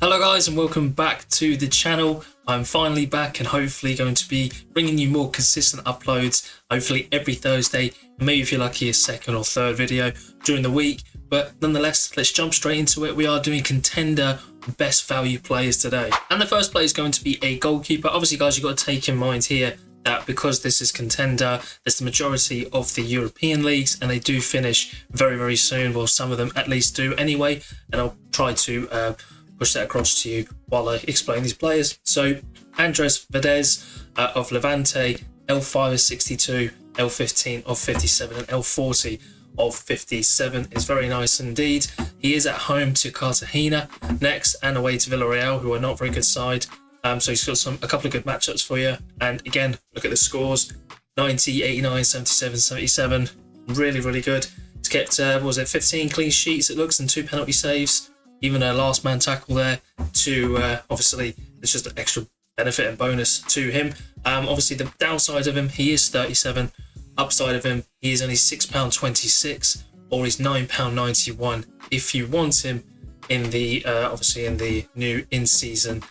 Hello guys and welcome back to the channel. I'm finally back and hopefully going to be bringing you more consistent uploads, hopefully every Thursday, maybe if you're lucky a second or third video during the week. But nonetheless, let's jump straight into it. We are doing Contender best value players today. And the first player is going to be a goalkeeper. Obviously guys, you've got to take in mind here that because this is Contender, there's the majority of the European leagues and they do finish very, very soon. Well, some of them at least do anyway. And I'll try to push that across to you while I explain these players. So Andres Verdez of Levante, L5 of 62, L15 of 57 and L40 of 57 is very nice indeed. He is at home to Cartagena next and away to Villarreal, who are not a very good side. So he's got a couple of good matchups for you. And again, look at the scores: 90, 89, 77, 77. Really, really good. He's kept, 15 clean sheets it looks and 2 penalty saves. Even a last man tackle there to obviously it's just an extra benefit and bonus to him. Obviously the downside of him, he is 37. Upside of him, he is only £6.26 or he's £9.91 if you want him in the obviously in the new in-season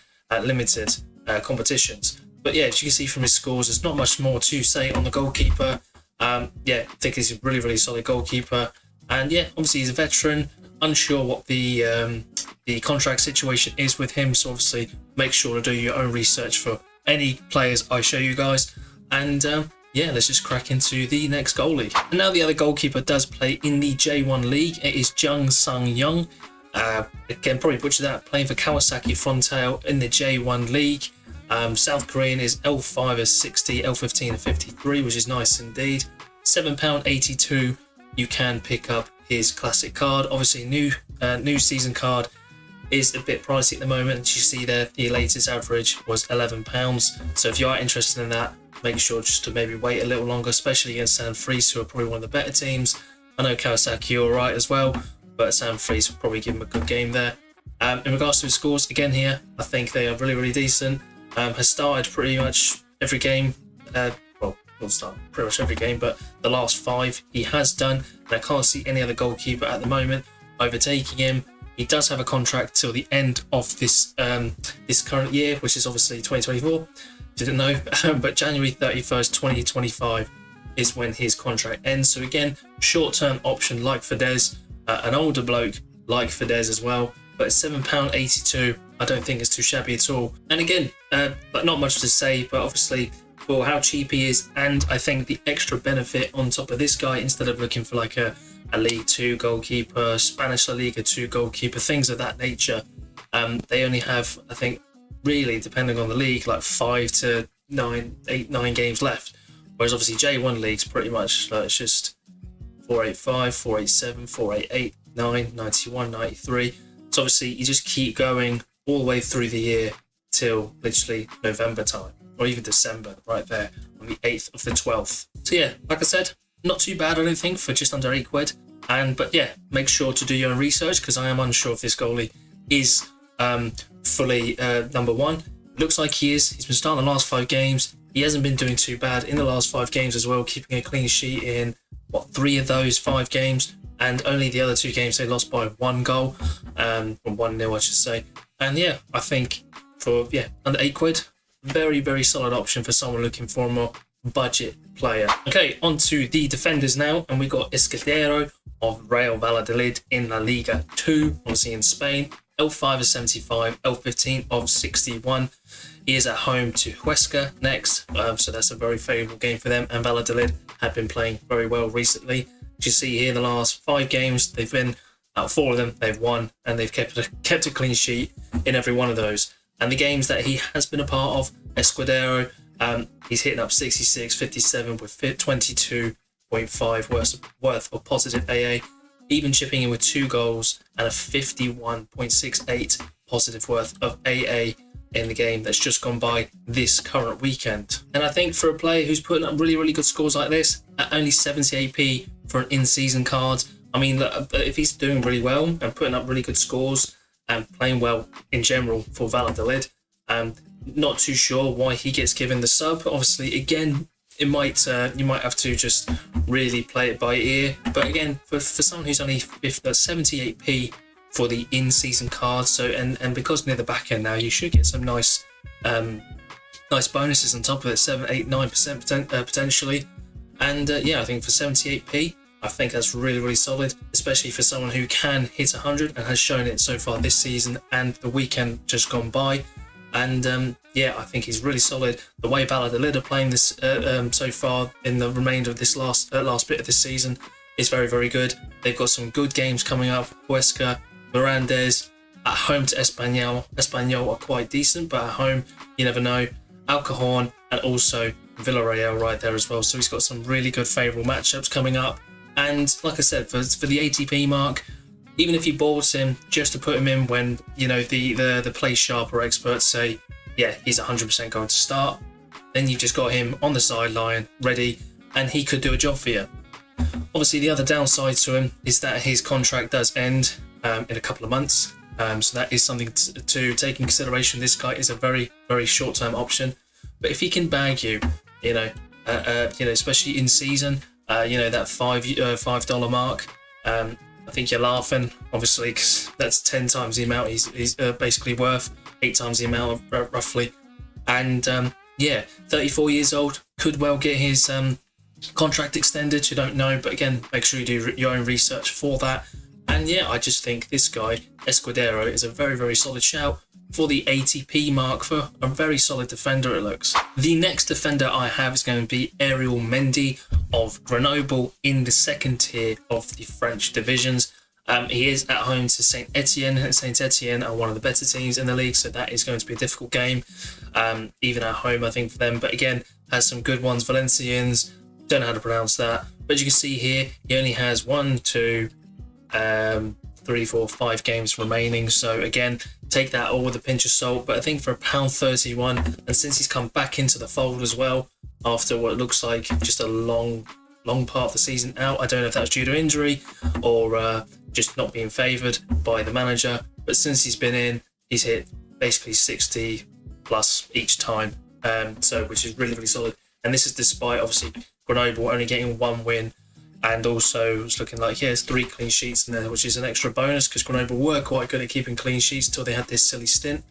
limited competitions. But yeah, as you can see from his scores, there's not much more to say on the goalkeeper. Yeah, I think he's a really, really solid goalkeeper. And yeah, obviously he's a veteran. Unsure what the contract situation is with him, so obviously make sure to do your own research for any players I show you guys. And yeah, let's just crack into the next goalie. And now the other goalkeeper does play in the J1 league. It is Jung Sung Young. Again, probably butchered that, playing for Kawasaki Frontale in the J1 league. South Korean is L5 of 60, L15 of 53, which is nice indeed. £7.82. You can pick up his classic card. Obviously new season card is a bit pricey at the moment. As you see there, the latest average was £11. So if you are interested in that, make sure just to maybe wait a little longer, especially against San Fries, who are probably one of the better teams. I know Kawasaki are alright as well, but San Fries will probably give him a good game there. In regards to his scores, again here, I think they are really, really decent. Has started pretty much every game. Not start pretty much every game, but the last 5 he has done, and I can't see any other goalkeeper at the moment overtaking him. He does have a contract till the end of this this current year, which is obviously 2024. Didn't know, but January 31st, 2025 is when his contract ends. So again, short-term option like Verdez, an older bloke like Verdez as well, but at £7.82, I don't think it's too shabby at all. And again, but not much to say, but obviously for how cheap he is, and I think the extra benefit on top of this guy, instead of looking for like a League 2 goalkeeper, Spanish La Liga 2 goalkeeper, things of that nature, they only have, I think, really, depending on the league, like 5 to 9 games left. Whereas obviously J1 leagues pretty much, like, it's just 485, 487, 488, 9, 91, 93. So obviously you just keep going all the way through the year till literally November time, or even December, right there on the 8th of the 12th. So yeah, like I said, not too bad, I don't think, for just under £8. But yeah, make sure to do your own research, because I am unsure if this goalie is fully number one. Looks like he is. He's been starting the last 5 games. He hasn't been doing too bad in the last 5 games as well, keeping a clean sheet in 3 of those 5 games, and only the other 2 games they lost by 1 goal, or 1-0 I should say. And yeah, I think for under £8, very, very solid option for someone looking for a more budget player. Okay, on to the defenders now, and we got Escudero of Real Valladolid in La Liga 2, obviously in Spain. L5 of 75, L15 of 61. He is at home to Huesca next, so that's a very favourable game for them, and Valladolid have been playing very well recently. As you see here, the last 5 games, they've been, out of 4 of them, they've won, and they've kept a clean sheet in every one of those. And the games that he has been a part of, Escudero, he's hitting up 66, 57 with 22.5 worth of positive AA, even chipping in with 2 goals and a 51.68 positive worth of AA in the game that's just gone by this current weekend. And I think for a player who's putting up really, really good scores like this, at only 78p for an in-season card, I mean, if he's doing really well and putting up really good scores and playing well in general for Valladolid, not too sure why he gets given the sub. Obviously, again, it might you might have to just really play it by ear. But again, for someone who's only 78p for the in-season cards. So and because near the back end now, you should get some nice bonuses on top of it, 7, 8, 9% potentially. And yeah, I think for 78p, I think that's really solid, especially for someone who can hit 100 and has shown it so far this season and the weekend just gone by. And yeah, I think he's really solid. The way Valladolid are playing this so far in the remainder of this last bit of this season is very good. They've got some good games coming up. Huesca, Mirandes, at home to Espanyol. Espanyol are quite decent, but at home, you never know. Alcajon and also Villarreal right there as well. So he's got some really good favourable matchups coming up. And like I said, for the ATP mark, even if you bought him just to put him in when, you know, the play sharper experts say, yeah, he's 100% going to start, then you've just got him on the sideline, ready, and he could do a job for you. Obviously, the other downside to him is that his contract does end in a couple of months. So that is something to take in consideration. This guy is a very short-term option. But if he can bag you, you know, especially in season, you know, that $5 mark, I think you're laughing, obviously, because that's 10 times the amount he's basically worth, 8 times the amount roughly. And yeah, 34 years old, could well get his contract extended. You don't know, but again, make sure you do your own research for that. And yeah, I just think this guy, Escudero, is a very solid shout for the ATP mark, for a very solid defender it looks. The next defender I have is going to be Ariel Mendy of Grenoble in the second tier of the French divisions. He is at home to Saint Etienne, and Saint Etienne are one of the better teams in the league, so that is going to be a difficult game, even at home, I think, for them. But again, has some good ones. Valencians, don't know how to pronounce that, but you can see here, he only has 1, 2, 3, 4, 5 games remaining. So again, take that all with a pinch of salt. But I think for £1.31, and since he's come back into the fold as well after what looks like just a long part of the season out, I don't know if that's due to injury or just not being favoured by the manager. But since he's been in, he's hit basically 60 plus each time, so which is really solid. And this is despite obviously Grenoble only getting 1 win. And also, it's looking like, yeah, there's 3 clean sheets in there, which is an extra bonus because Grenoble were quite good at keeping clean sheets until they had this silly stint.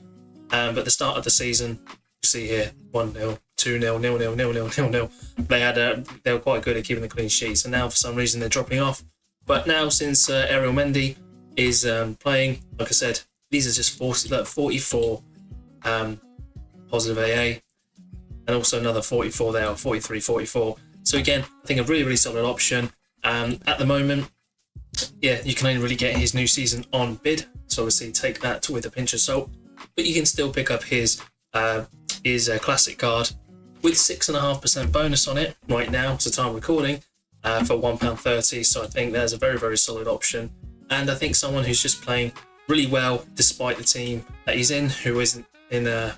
But at the start of the season, you see here, 1-0, 2-0, 0-0, 0-0, 0-0. They were quite good at keeping the clean sheets, and now for some reason they're dropping off. But now, since Ariel Mendy is playing, like I said, these are just 44 positive AA, and also another 44 there, 43, 44. So again, I think a really solid option. At the moment, yeah, you can only really get his new season on bid, so obviously take that with a pinch of salt. But you can still pick up his classic card with 6.5% bonus on it right now, it's the time recording, for £1.30. So I think there's a very solid option, and I think someone who's just playing really well despite the team that he's in, who isn't in a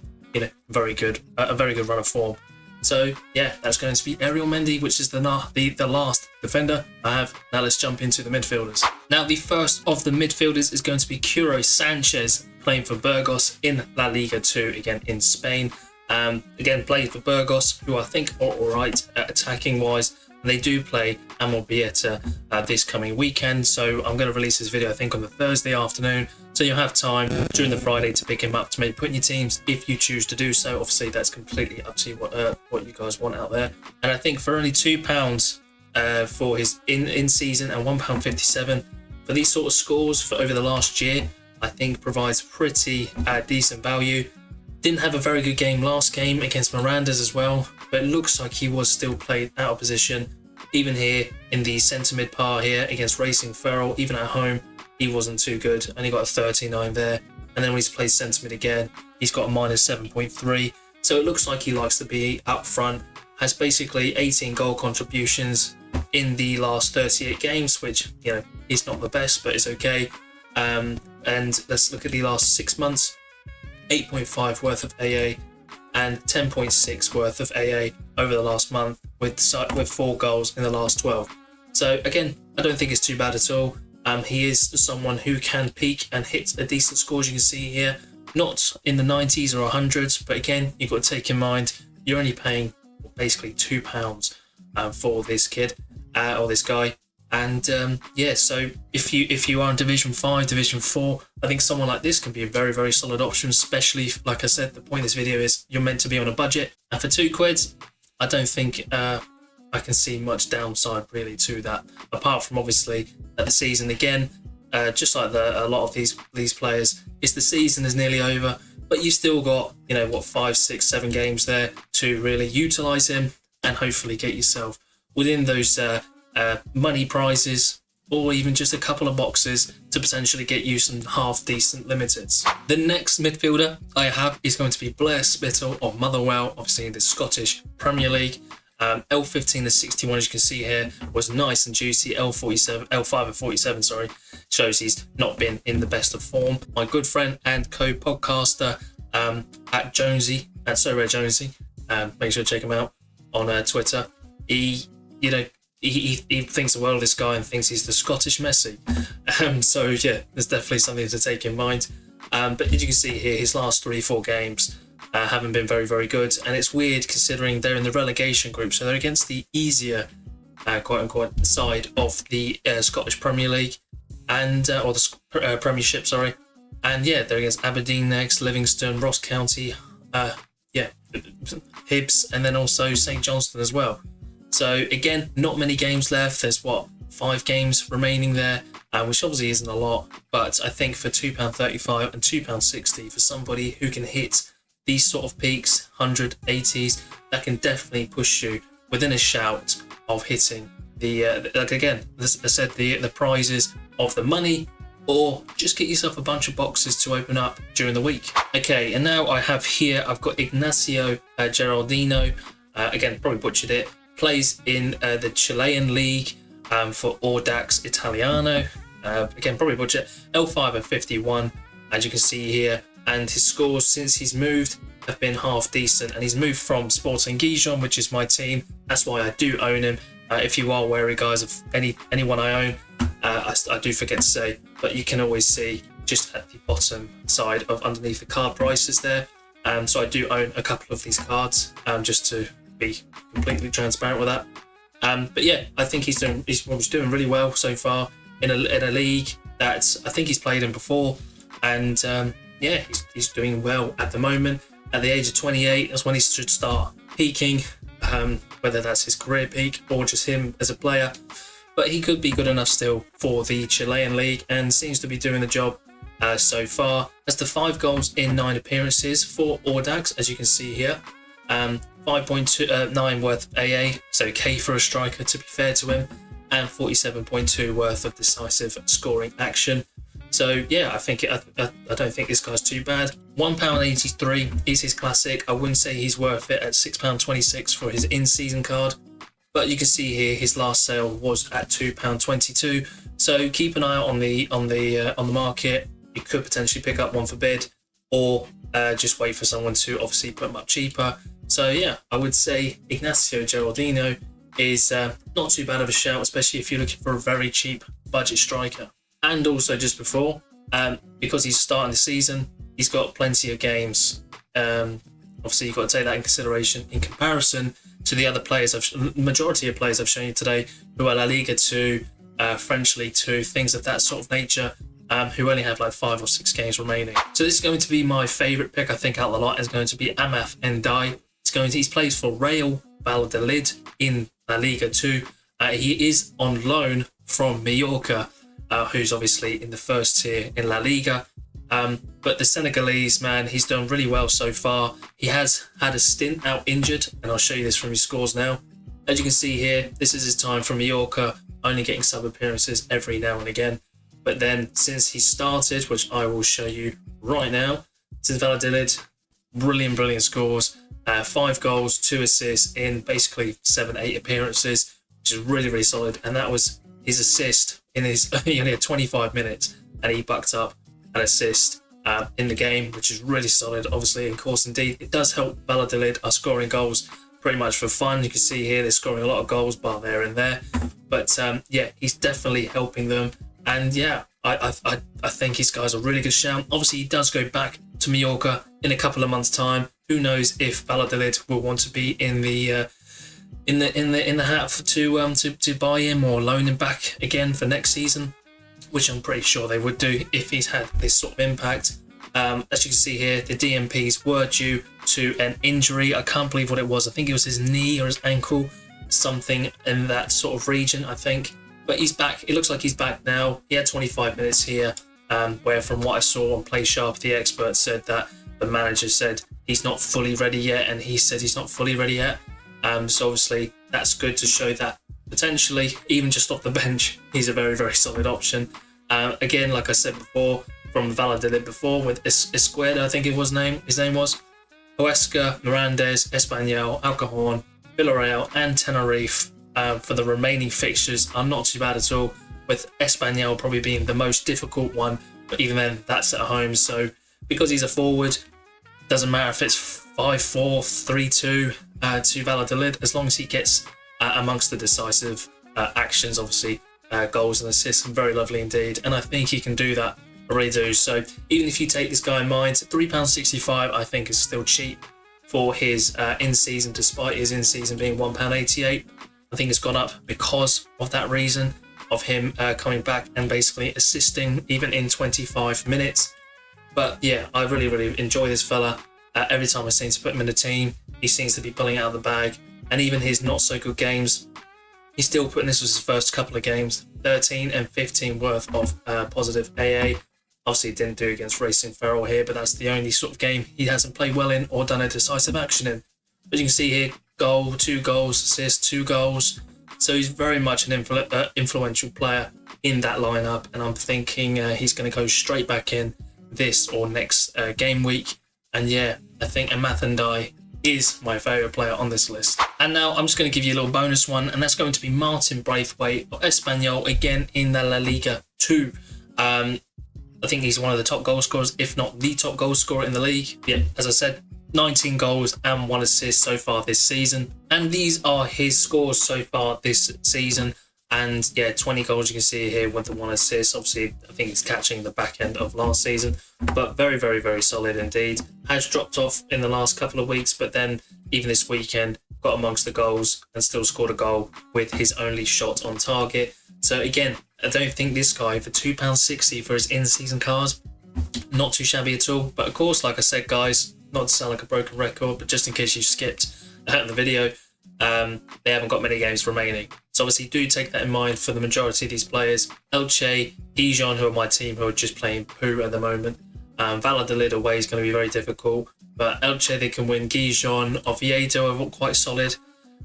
very good run of form. So yeah, that's going to be Ariel Mendy, which is the last defender I have. Now let's jump into the midfielders. Now the first of the midfielders is going to be Curo Sanchez, playing for Burgos in La Liga 2, again in Spain. Again, played for Burgos, who I think are alright attacking wise. They do play Amorebieta this coming weekend, so I'm going to release this video I think on the Thursday afternoon, so you'll have time during the Friday to pick him up to maybe put in your teams if you choose to do so. Obviously that's completely up to you what you guys want out there. And I think for only £2 for his in season and £1.57 for these sort of scores for over the last year, I think provides pretty decent value. Didn't have a very good game last game against Mirandes as well, but it looks like he was still played out of position. Even here in the centre mid par here against Racing Ferrol, even at home, he wasn't too good. Only got a 39 there. And then when he's played centre mid again, he's got a -7.3. So it looks like he likes to be up front. Has basically 18 goal contributions in the last 38 games, which, you know, is not the best, but it's okay. And let's look at the last 6 months. 8.5 worth of AA and 10.6 worth of AA over the last month, with 4 goals in the last 12. So again, I don't think it's too bad at all. He is someone who can peak and hit a decent score, as you can see here. Not in the 90s or 100s, but again, you've got to take in mind you're only paying basically £2 for this kid or this guy. And yeah, so if you are in Division 5, Division 4, I think someone like this can be a very, very solid option, especially if, like I said, the point of this video is you're meant to be on a budget. And for £2, I don't think I can see much downside really to that, apart from obviously at the season again, just like a lot of these players, the season is nearly over, but you still got, you know, what, 5, 6, 7 games there to really utilise him and hopefully get yourself within those money prizes, or even just a couple of boxes to potentially get you some half decent limiteds. The next midfielder I have is going to be Blair Spittle of Motherwell, obviously in the Scottish Premier League. L15 to 61, as you can see here, was nice and juicy. L5 and 47, sorry, shows he's not been in the best of form. My good friend and co-podcaster at Jonesy, at Sorare Jonesy, make sure to check him out on Twitter. He thinks the world of this guy and thinks he's the Scottish Messi. So yeah, there's definitely something to take in mind. But as you can see here, his last 3-4 games haven't been very, very good. And it's weird considering they're in the relegation group. So they're against the easier, quote unquote, side of the Scottish Premier League, and or the Premiership, sorry. And yeah, they're against Aberdeen next, Livingston, Ross County, Hibs, and then also St Johnstone as well. So again, not many games left. There's what, 5 games remaining there, which obviously isn't a lot. But I think for £2.35 and £2.60 for somebody who can hit these sort of peaks, 180s, that can definitely push you within a shout of hitting the like again, as I said, the prizes of the money, or just get yourself a bunch of boxes to open up during the week. Okay, and now I have here, I've got Ignacio Geraldino. Again, probably butchered it. Plays in the Chilean league for Audax Italiano. Again, probably budget. L5 and 51, as you can see here. And his scores since he's moved have been half decent. And he's moved from Sporting Gijon, which is my team. That's why I do own him. If you are wary, guys, of anyone I own, I do forget to say, but you can always see just at the bottom side of underneath the card prices there. So I do own a couple of these cards, just to be completely transparent with that. But yeah, I think he's doing really well so far in a league that I think he's played in before, and yeah, he's doing well at the moment. At the age of 28, that's when he should start peaking, whether that's his career peak or just him as a player. But he could be good enough still for the Chilean league and seems to be doing the job so far. Has the 5 goals in 9 appearances for Audax, as you can see here. 5.9 worth AA, so K for a striker to be fair to him, and 47.2 worth of decisive scoring action. So yeah, I don't think this guy's too bad. £1.83 is his classic. I wouldn't say he's worth it at £6.26 for his in-season card, but you can see here his last sale was at £2.22. So keep an eye out on the market. You could potentially pick up one for bid, or just wait for someone to obviously put them up cheaper. So yeah, I would say Ignacio Geraldino is not too bad of a shout, especially if you're looking for a very cheap budget striker. And also just before, because he's starting the season, he's got plenty of games. Obviously, you've got to take that in consideration in comparison to the other players, majority of players I've shown you today, who are La Liga 2, French League 2, things of that sort of nature, who only have like 5 or 6 games remaining. So this is going to be my favourite pick, I think, out of the lot, is going to be Amaf Ndiaye. He plays for Real Valladolid in La Liga 2. He is on loan from Mallorca, who's obviously in the first tier in La Liga. But the Senegalese man, he's done really well so far. He has had a stint out injured, and I'll show you this from his scores now. As you can see here, this is his time from Mallorca, only getting sub appearances every now and again. But then since he started, which I will show you right now, since Valladolid, brilliant scores. 5 goals, 2 assists in basically 7-8 appearances, which is really solid. And that was his assist in his he only had 25 minutes, and he bucked up an assist in the game, which is really solid. Obviously, in course, indeed, it does help Valladolid are scoring goals pretty much for fun. You can see here they're scoring a lot of goals, bar there and there. But yeah, he's definitely helping them. And yeah, I think his guy's a really good shout. Obviously, he does go back to Mallorca in a couple of months' time. Who knows if Valladolid will want to be in the in the hat to buy him or loan him back again for next season, which I'm pretty sure they would do if he's had this sort of impact. As you can see here, the DMPs were due to an injury. I can't believe what it was. I think it was his knee or his ankle, something in that sort of region, I think. But he's back. It looks like he's back now. He had 25 minutes here, where from what I saw on Play Sharp, the expert said that the manager said he's not fully ready yet, and he said he's not fully ready yet. So obviously that's good to show that potentially, even just off the bench, he's a very, very solid option. Again, like I said before, from Valladolid before with Esquerda, I think his name was Huesca, Mirandes, Espanyol, Alcajon, Villarreal and Tenerife for the remaining fixtures are not too bad at all, with Espanyol probably being the most difficult one, but even then that's at home. So because he's a forward, doesn't matter if it's 5-4, 3-2 to Valladolid, as long as he gets amongst the decisive actions, obviously goals and assists, and very lovely indeed, and I think he can do that. I really do. So even if you take this guy in mind, £3.65 I think is still cheap for his in-season, despite his in-season being £1.88. I think it's gone up because of that reason of him coming back and basically assisting even in 25 minutes. But yeah, I really, really enjoy this fella. Every time I seem to put him in the team, he seems to be pulling out of the bag. And even his not so good games, he's still putting, this was his first couple of games, 13 and 15 worth of positive AA. Obviously, he didn't do against Racing Ferrol here, but that's the only sort of game he hasn't played well in or done a decisive action in. As you can see here, goal, 2 goals, assist, 2 goals. So he's very much an influential player in that lineup, and I'm thinking he's going to go straight back in this or next game week. And yeah, I think Amathandai is my favourite player on this list. And now I'm just going to give you a little bonus one, and that's going to be Martin Braithwaite of Espanyol, again in the La Liga 2. I think he's one of the top goal scorers, if not the top goal scorer in the league. Yeah, as I said, 19 goals and 1 assist so far this season. And these are his scores so far this season. And yeah, 20 goals you can see here with the 1 assist. Obviously, I think it's catching the back end of last season. But very, very, very solid indeed. Has dropped off in the last couple of weeks, but then even this weekend got amongst the goals and still scored a goal with his only shot on target. So again, I don't think this guy for £2.60 for his in-season cards, not too shabby at all. But of course, like I said, guys, not to sound like a broken record, but just in case you skipped the video, they haven't got many games remaining. So obviously do take that in mind for the majority of these players. Elche, Dijon, who are my team, who are just playing poo at the moment. Valladolid away is going to be very difficult, but Elche, they can win. Dijon, Oviedo are quite solid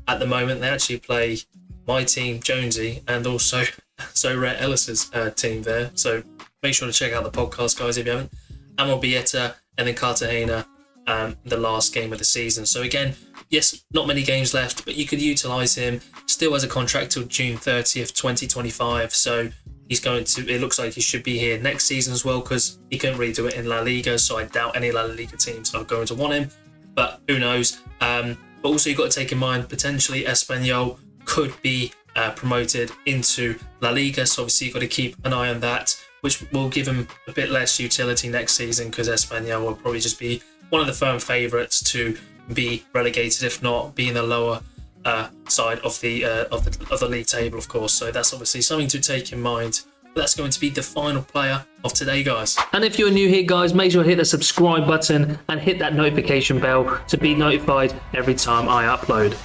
at the moment. They actually play my team, Jonesy, and also Sorare Ellis's team there. So make sure to check out the podcast, guys, if you haven't. Amobieta and then Cartagena, the last game of the season. So again, yes, not many games left, but you could utilise him. Still has a contract till June 30th, 2025. So he's going to, it looks like he should be here next season as well, because he couldn't really do it in La Liga. So I doubt any La Liga teams are going to want him, but who knows. But also you've got to take in mind, potentially Espanyol could be promoted into La Liga. So obviously you've got to keep an eye on that, which will give him a bit less utility next season, because Espanyol will probably just be one of the firm favourites to be relegated, if not be in the lower side of the league table, of course. So that's obviously something to take in mind. But that's going to be the final player of today, guys. And if you're new here, guys, make sure to hit the subscribe button and hit that notification bell to be notified every time I upload.